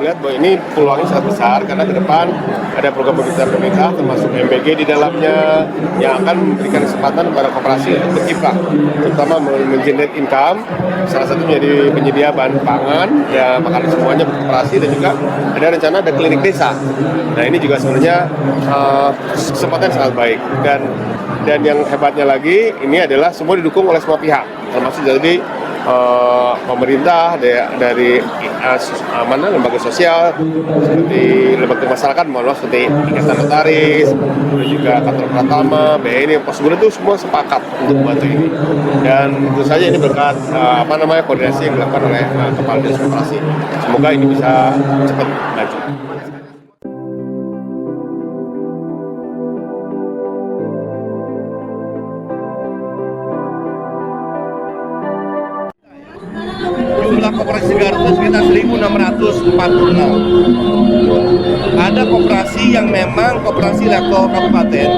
melihat bahwa ini peluangnya sangat besar karena ke depan ada program pemerintah termasuk MBG di dalamnya yang akan memberikan kesempatan kepada koperasi untuk berkiprah, terutama mengenerate income. Salah satu menjadi penyedia bahan pangan, ya makanan semuanya berkoperasi, dan juga ada rencana ada klinik desa. Nah ini juga sebenarnya kesempatan yang sangat baik, dan yang hebatnya lagi ini adalah semua didukung oleh semua pihak, termasuk dari pemerintah, dari mana lembaga sosial seperti lembaga masyarakat, seperti Ikatan Notaris, dan juga kantor Pratama, BNI, Pos Gubernur, itu semua sepakat untuk membantu ini. Dan tentu saja ini berkat koordinasi yang dilakukan oleh Kepala Dinas Koperasi. Semoga ini bisa cepat maju. Jumlah koperasi Garut sekitar 1.646. Ada koperasi yang memang koperasi level kabupaten,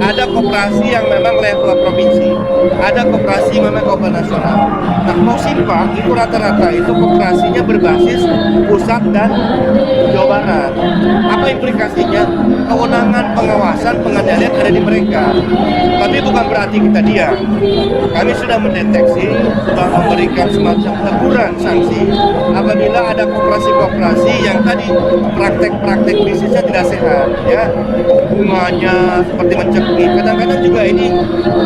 ada koperasi yang memang level provinsi, ada koperasi yang memang level nasional. Nah, Kosimpa itu rata-rata itu koperasinya berbasis pusat dan Jawa Barat. Apa implikasinya? Kewenangan pengawasan pengendalian ada di mereka. Tapi bukan berarti kita diam. Kami sudah mendeteksi, sudah memberikan semacam teguran sanksi apabila ada koperasi-koperasi yang tadi praktek-praktek bisnisnya tidak sehat, ya, bunganya seperti mencekik. Kadang-kadang juga ini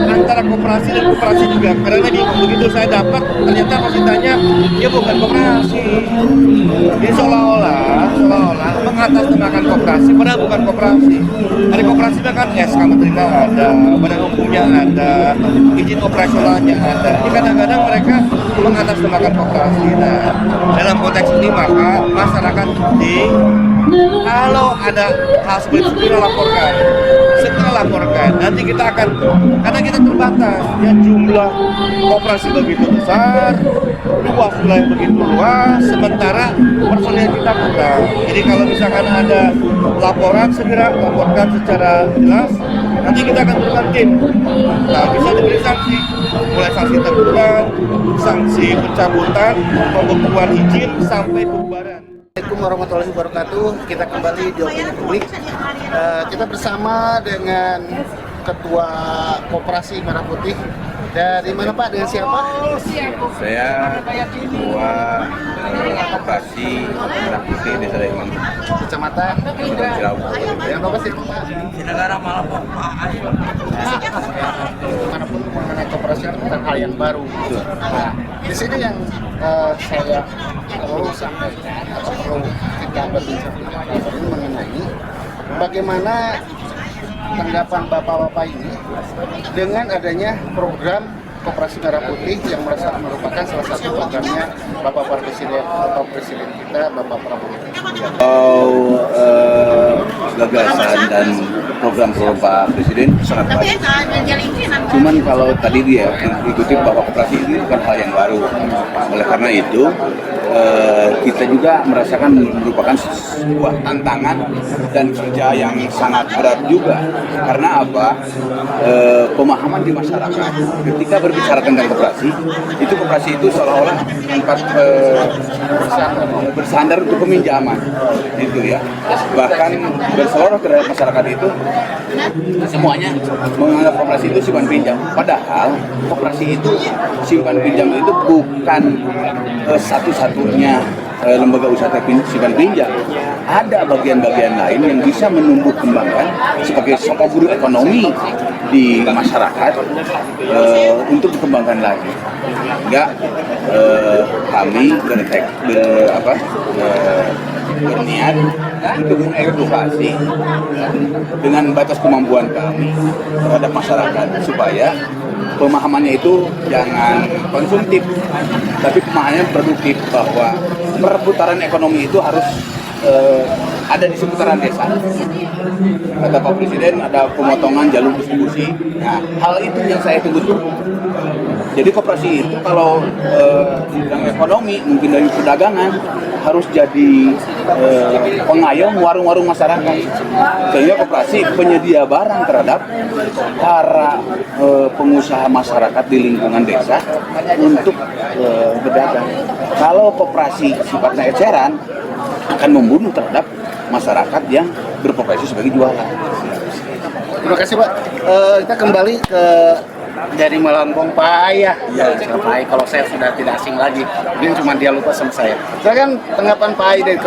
antara koperasi dan koperasi juga. Karena begitu saya dapat, ternyata pas ditanya, dia bukan koperasi. Jadi seolah-olah mengatasnamakan koperasi, padahal bukan koperasi. Ada koperasi kan SK Menterinya ada, badan hukumnya ada, izin operasionalnya ada. Jadi kadang-kadang mereka mengatasnamakan koperasi. Nah, dalam konteks ini maka masyarakat penting kalau ada hal seperti itu kita laporkan. Setelah laporkan, nanti kita akan, karena kita terbatas, ya jumlah koperasi begitu besar, luas wilayah begitu luas, sementara personil kita kurang. Jadi kalau misalkan ada laporan, segera laporkan secara jelas. Nanti kita akan turunkan tim. Nah, bisa diberi sanksi, mulai sanksi teguran, sanksi pencabutan, pembekuan izin sampai pembubaran. Assalamualaikum warahmatullahi wabarakatuh. Kita kembali di Opini Publik. Kita bersama dengan Ketua Koperasi Merah Putih. Dari mana Pak? Dengan siapa? Saya Ketua Koperasi Merah Putih Desa Daimang, Kecamatan Cilawu. yang nomor sih Pak? Negara Malapok. Manapun mengenai koperasi bukan hal yang baru. Nah, di sini yang saya perlu sampaikan atau perlu kita berbincang mengenai bagaimana tanggapan bapak-bapak ini dengan adanya program Koperasi Merah Putih yang merupakan salah satu programnya Bapak Presiden kita, Bapak Prabowo. Gagasan dan program-program Pak Presiden sangat baik. Cuman kalau tadi dia ikuti bahwa koperasi ini bukan hal yang baru. Oleh karena itu kita juga merasakan merupakan sebuah tantangan dan kerja yang sangat berat juga. Karena apa? Pemahaman di masyarakat ketika berbicara tentang koperasi itu seolah-olah tempat bersandar untuk peminjaman, gitu ya. Bahkan berseluruh terhadap masyarakat itu semuanya menganggap koperasi itu simpan pinjam. Padahal koperasi itu simpan pinjam itu bukan satu-satunya lembaga usaha simpan pinjam. Ada bagian-bagian lain yang bisa menumbuh kembangkan sebagai sokok guru ekonomi di masyarakat untuk dikembangkan lagi. Enggak, kami berniat untuk mengedukasi dengan batas kemampuan kami terhadap masyarakat supaya pemahamannya itu jangan konsumtif, tapi pemahamannya produktif, bahwa perputaran ekonomi itu harus ada di seputaran desa. Kata Pak Presiden ada pemotongan jalur distribusi. Nah, hal itu yang saya tunggu. Jadi koperasi itu kalau bidang ekonomi, mungkin dari perdagangan, harus jadi pengayom warung-warung masyarakat. Sehingga koperasi penyedia barang terhadap para pengusaha masyarakat di lingkungan desa untuk berdagang. Kalau koperasi sifatnya eceran, akan membunuh terhadap masyarakat yang berprofesi sebagai jualan. Terima kasih Pak. Kita kembali ke dari Melambong Pak Ayah. Ya, Pak Ayah, kalau saya sudah tidak asing lagi. Mungkin cuma dia lupa sama saya. Silakan tanggapan Pak Ayah dari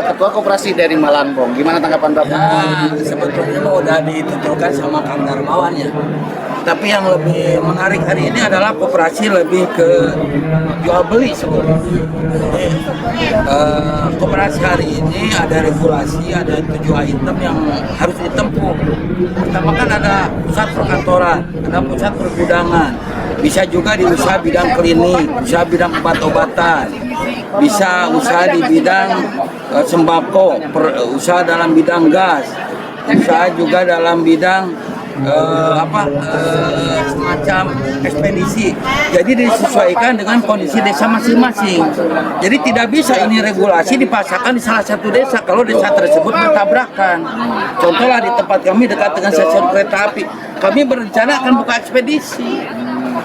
Ketua Koperasi dari Melambong. Gimana tanggapan Bapak? Ya, sebetulnya udah ditentukan sama Kang Darmawan ya. Tapi yang lebih menarik hari ini adalah koperasi lebih ke jual beli sebenarnya. Koperasi hari ini ada regulasi, ada 7 item yang harus ditempuh. Pertama kan ada pusat perkantoran, ada pusat pergudangan, bisa juga di usaha bidang klinik, usaha bidang obat-obatan, bisa usaha di bidang sembako, usaha dalam bidang gas, usaha juga dalam bidang semacam ekspedisi. Jadi disesuaikan dengan kondisi desa masing-masing. Jadi tidak bisa ini regulasi dipasarkan di salah satu desa kalau desa tersebut bertabrakan. Contohlah di tempat kami dekat dengan stasiun kereta api, kami berencana akan buka ekspedisi.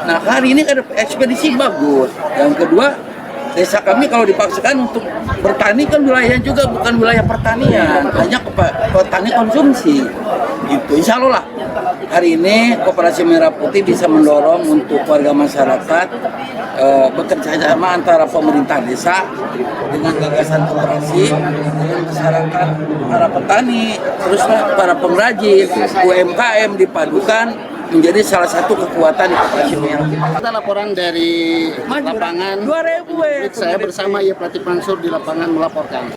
Nah hari ini ada ekspedisi bagus. Yang kedua, desa kami kalau dipaksakan untuk bertani kan wilayahnya juga bukan wilayah pertanian, hanya petani konsumsi. Gitu. Insya Allah lah hari ini Koperasi Merah Putih bisa mendorong untuk warga masyarakat bekerja sama antara pemerintah desa dengan gagasan koperasi dengan masyarakat, para petani, terus para pengrajin, UMKM dipadukan menjadi salah satu kekuatan di Koperasi Merah Putih. Kita laporan dari lapangan. 2000 Saya bersama Pelatih Mansur di lapangan melaporkan.